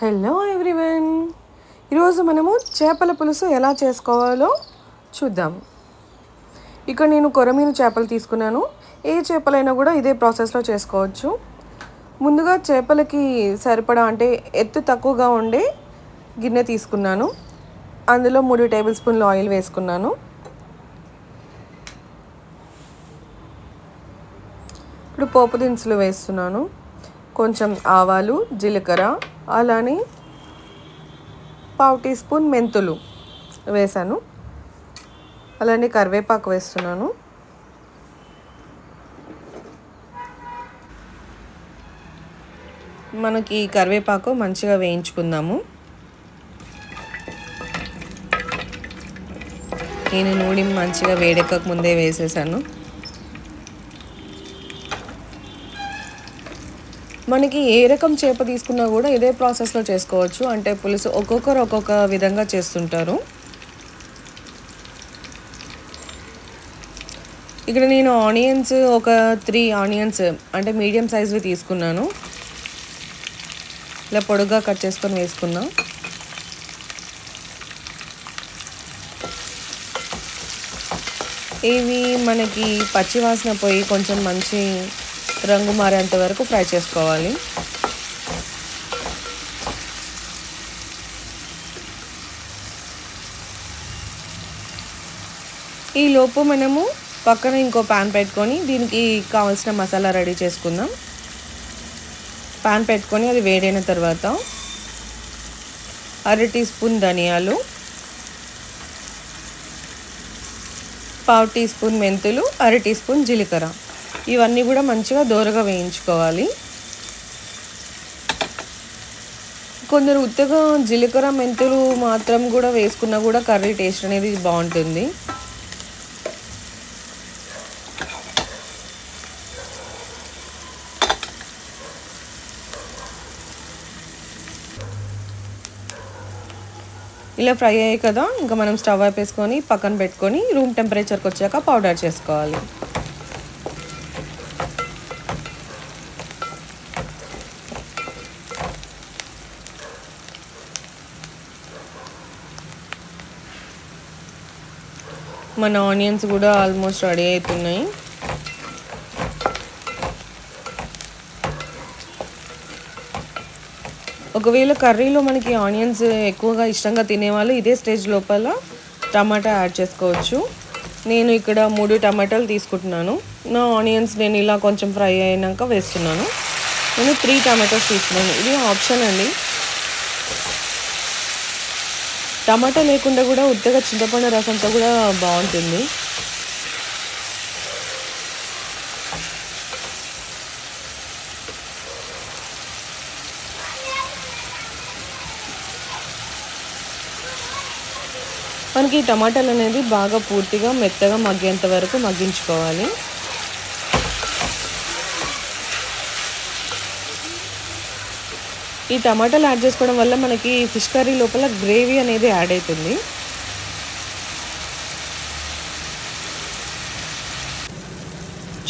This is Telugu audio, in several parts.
హలో ఎవ్రీవన్, ఈరోజు మనము చేపల పులుసు ఎలా చేసుకోవాలో చూద్దాం. ఇక్కడ నేను కొరమీను చేపలు తీసుకున్నాను. ఏ చేపలైనా కూడా ఇదే ప్రాసెస్లో చేసుకోవచ్చు. ముందుగా చేపలకి సరిపడా అంటే ఎత్తు తక్కువగా ఉండే గిన్నె తీసుకున్నాను. అందులో 3 టేబుల్ స్పూన్లు ఆయిల్ వేసుకున్నాను. ఇప్పుడు పోపు దినుసులు వేస్తున్నాను. కొంచెం ఆవాలు, జీలకర్ర, అలానే 1/2 టీ స్పూన్ మెంతులు వేసాను. అలానే కరివేపాకు వేస్తున్నాను. మనకి కరివేపాకు మంచిగా వేయించుకుందాము. నేను నూనె మంచిగా వేడెక్కక ముందే వేసేసాను. మనకి ఏ రకం చేప తీసుకున్నా కూడా ఇదే ప్రాసెస్లో చేసుకోవచ్చు. అంటే పులుసు ఒక్కొక్కరు ఒక్కొక్క విధంగా చేస్తుంటారు. ఇక్కడ నేను ఆనియన్స్ ఒక 3 ఆనియన్స్ అంటే మీడియం సైజ్వి తీసుకున్నాను. ఇలా పొడుగ్గా కట్ చేసుకొని వేసుకున్నా. ఇవి మనకి పచ్చివాసన పోయి కొంచెం మంచి రంగు మారేంత వరకు ఫ్రై చేసుకోవాలి. ఈ లోపు మనము పక్కన ఇంకో ప్యాన్ పెట్టుకొని దీనికి కావాల్సిన మసాలా రెడీ చేసుకుందాం. ప్యాన్ పెట్టుకొని అది వేడైన తర్వాత 1/2 టీ స్పూన్ ధనియాలు, 1/2 టీ స్పూన్ మెంతులు, 1/2 టీ స్పూన్ జీలకర్ర, ఇవన్నీ కూడా మంచిగా దోరగా వేయించుకోవాలి. కొందరు ఉత్తగా జీలకర్ర మెంతులు మాత్రం కూడా వేసుకున్నా కూడా కర్రీ టేస్ట్ అనేది బాగుంటుంది. ఇలా ఫ్రై అయ్యాయి కదా, ఇంకా మనం స్టవ్ వేసుకొని పక్కన పెట్టుకొని రూమ్ టెంపరేచర్కి వచ్చాక పౌడర్ చేసుకోవాలి. మన ఆనియన్స్ కూడా ఆల్మోస్ట్ రెడీ అవుతున్నాయి. ఒకవేళ కర్రీలో మనకి ఆనియన్స్ ఎక్కువగా ఇష్టంగా తినేవాళ్ళు ఇదే స్టేజ్ లోపల టమాటా యాడ్ చేసుకోవచ్చు. నేను ఇక్కడ 3 టమాటాలు తీసుకుంటున్నాను. నా ఆనియన్స్ నేను ఇలా కొంచెం ఫ్రై అయినాక వేస్తున్నాను. నేను 3 టమాటోస్ తీసుకున్నాను. ఇది ఆప్షన్ అండి. టమాటా లేకుండా కూడా ఉత్తగా చింతపండు రసంతో కూడా బాగుంటుంది. మనకి టమాటాలు అనేది బాగా పూర్తిగా మెత్తగా మగ్గేంత వరకు మగ్గించుకోవాలి. ఈ టమాటాలు యాడ్ చేసుకోవడం వల్ల మనకి ఫిష్ కర్రీ లోపల గ్రేవీ అనేది యాడ్ అవుతుంది.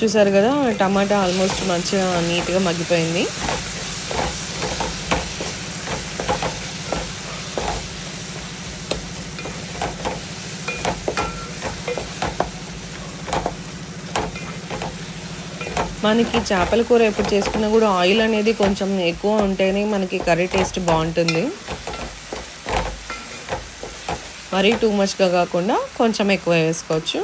చూసారు కదా, టమాటా ఆల్మోస్ట్ మంచిగా నీట్గా మగ్గిపోయింది. మనకి చేపల కూర ఎప్పుడు చేసుకున్నా కూడా ఆయిల్ అనేది కొంచెం ఎక్కువ ఉంటేనే మనకి కర్రీ టేస్ట్ బాగుంటుంది. మరీ టూ మచ్గా కాకుండా కొంచెం ఎక్కువ వేసుకోవచ్చు.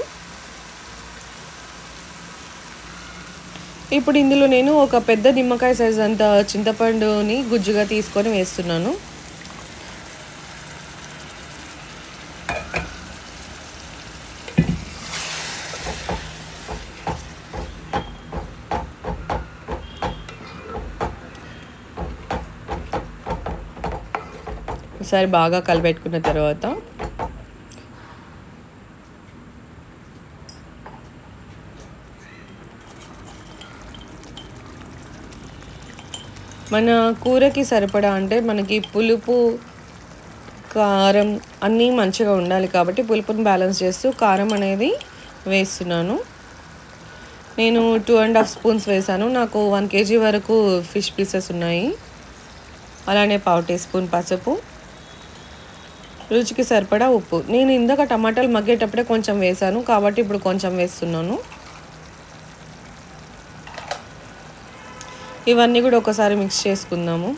ఇప్పుడు ఇందులో నేను ఒక పెద్ద నిమ్మకాయ సైజ్ అంత చింతపండుని గుజ్జుగా తీసుకొని వేస్తున్నాను. ఒకసారి బాగా కలిపెట్టుకున్న తర్వాత మన కూరకి సరిపడా అంటే మనకి పులుపు, కారం అన్నీ మంచిగా ఉండాలి కాబట్టి పులుపుని బ్యాలెన్స్ చేస్తూ కారం అనేది వేస్తున్నాను. నేను 2.5 స్పూన్స్ వేసాను. నాకు 1 kg వరకు ఫిష్ పీసెస్ ఉన్నాయి. అలానే 1/2 టీ స్పూన్ పసుపు, రుచికి సరిపడా ఉప్పు. నేను ఇందాక టమాటాలు మగ్గేటప్పుడే కొంచెం వేసాను కాబట్టి ఇప్పుడు కొంచెం వేస్తున్నాను. ఇవన్నీ కూడా ఒకసారి మిక్స్ చేసుకుందాము.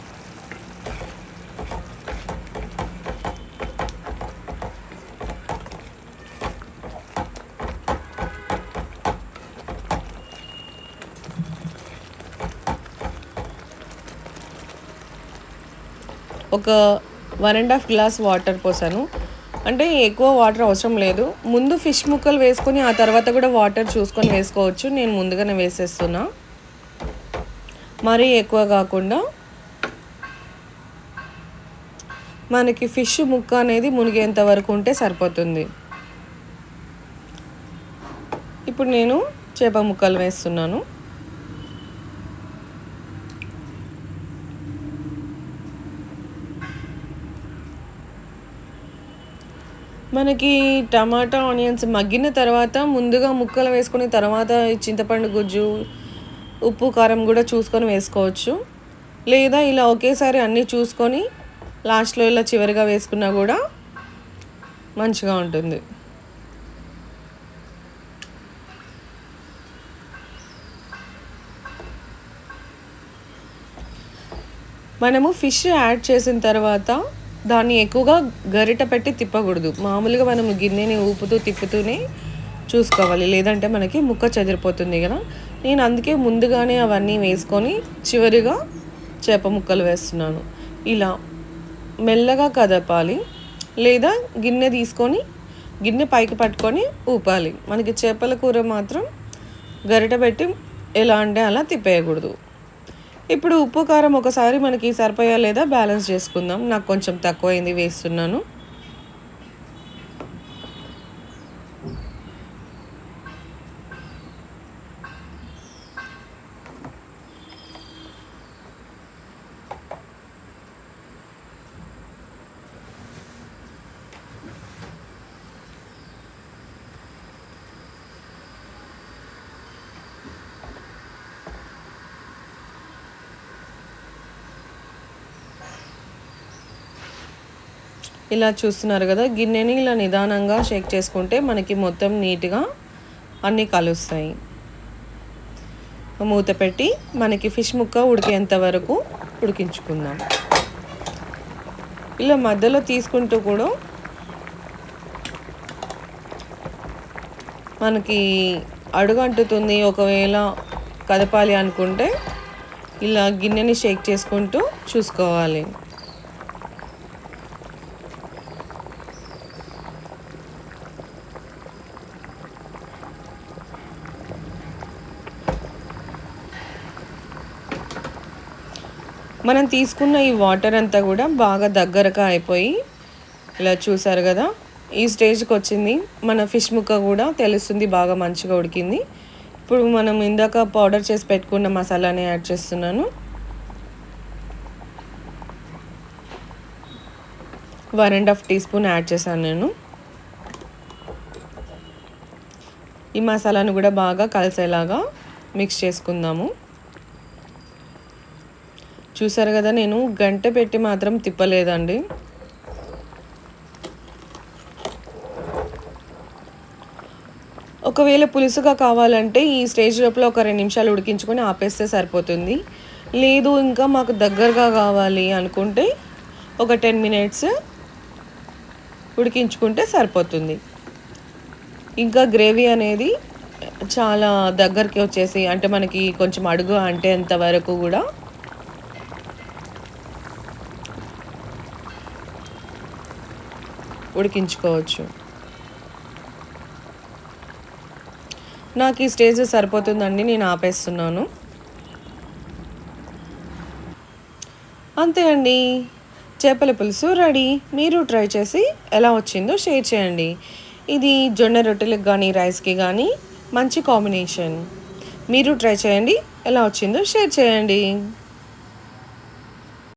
ఒక 1.5 గ్లాస్ వాటర్ పోసాను. అంటే ఎక్కువ వాటర్ అవసరం లేదు. ముందు ఫిష్ ముక్కలు వేసుకొని ఆ తర్వాత కూడా వాటర్ చూసుకొని వేసుకోవచ్చు. నేను ముందుగానే వేసేస్తున్నా, మరీ ఎక్కువ కాకుండా. మనకి ఫిష్ ముక్క అనేది మునిగేంత వరకు ఉంటే సరిపోతుంది. ఇప్పుడు నేను చేప ముక్కలు వేస్తున్నాను. మనకి టమాటా ఆనియన్స్ మగ్గిన తర్వాత ముందుగా ముక్కలు వేసుకుని తర్వాత చింతపండు గుజ్జు, ఉప్పు కారం కూడా చూసుకొని వేసుకోవచ్చు. లేదా ఇలా ఒకేసారి అన్నీ చూసుకొని లాస్ట్లో ఇలా చివరిగా వేసుకున్నా కూడా మంచిగా ఉంటుంది. మనము ఫిష్ యాడ్ చేసిన తర్వాత దాన్ని ఎక్కువగా గరిట పెట్టి తిప్పకూడదు. మామూలుగా మనం గిన్నెని ఊపుతూ తిప్పుతూనే చూసుకోవాలి, లేదంటే మనకి ముక్క చెదిరిపోతుంది కదా. నేను అందుకే ముందుగానే అవన్నీ వేసుకొని చివరిగా చేప ముక్కలు వేస్తున్నాను. ఇలా మెల్లగా కదపాలి, లేదా గిన్నె తీసుకొని గిన్నె పైకి పట్టుకొని ఊపాలి. మనకి చేపల కూర మాత్రం గరిట పెట్టి ఎలా అంటే అలా తిప్పేయకూడదు. ఇప్పుడు ఉప్పు కారం ఒకసారి మనకి సరిపోయా లేదా బ్యాలెన్స్ చేసుకుందాం. నాకు కొంచెం తక్కువైంది, వేస్తున్నాను. ఇలా చూస్తున్నారు కదా, గిన్నెని ఇలా నిదానంగా షేక్ చేసుకుంటే మనకి మొత్తం నీట్గా అన్నీ కలుస్తాయి. మూత పెట్టి మనకి ఫిష్ ముక్క ఉడికేంత వరకు ఉడికించుకుందాం. ఇలా మధ్యలో తీసుకుంటూ కూడా మనకి అడుగు అంటుతుంది. ఒకవేళ కదపాలి అనుకుంటే ఇలా గిన్నెని షేక్ చేసుకుంటూ చూసుకోవాలి. మనం తీసుకున్న ఈ వాటర్ అంతా కూడా బాగా దగ్గరగా అయిపోయి ఇలా చూసారు కదా, ఈ స్టేజ్కి వచ్చింది. మన ఫిష్ ముక్క కూడా తెలుస్తుంది బాగా మంచిగా ఉడికింది. ఇప్పుడు మనం ఇందాక పౌడర్ చేసి పెట్టుకున్న మసాలాని యాడ్ చేస్తున్నాను. 1.5 టీ స్పూన్ యాడ్ చేశాను నేను. ఈ మసాలాను కూడా బాగా కలిసేలాగా మిక్స్ చేసుకుందాము. చూసారు కదా, నేను గంట పెట్టి మాత్రం తిప్పలేదండి. ఒకవేళ పులుసుగా కావాలంటే ఈ స్టేజ్ లోపల ఒక 2 నిమిషాలు ఉడికించుకొని ఆపేస్తే సరిపోతుంది. లేదు ఇంకా మాకు దగ్గరగా కావాలి అనుకుంటే ఒక 10 మినిట్స్ ఉడికించుకుంటే సరిపోతుంది. ఇంకా గ్రేవీ అనేది చాలా దగ్గరికి వచ్చేసి అంటే మనకి కొంచెం అడుగు అంటే అంతవరకు కూడా ఉడికించుకోవచ్చు. నాకు ఈ స్టేజ్ సరిపోతుందండి, నేను ఆపేస్తున్నాను. అంతే అండి, చేపల పులుసు రెడీ. మీరు ట్రై చేసి ఎలా వచ్చిందో షేర్ చేయండి. ఇది జొన్న రొట్టెలకు కానీ రైస్కి కానీ మంచి కాంబినేషన్. మీరు ట్రై చేయండి, ఎలా వచ్చిందో షేర్ చేయండి.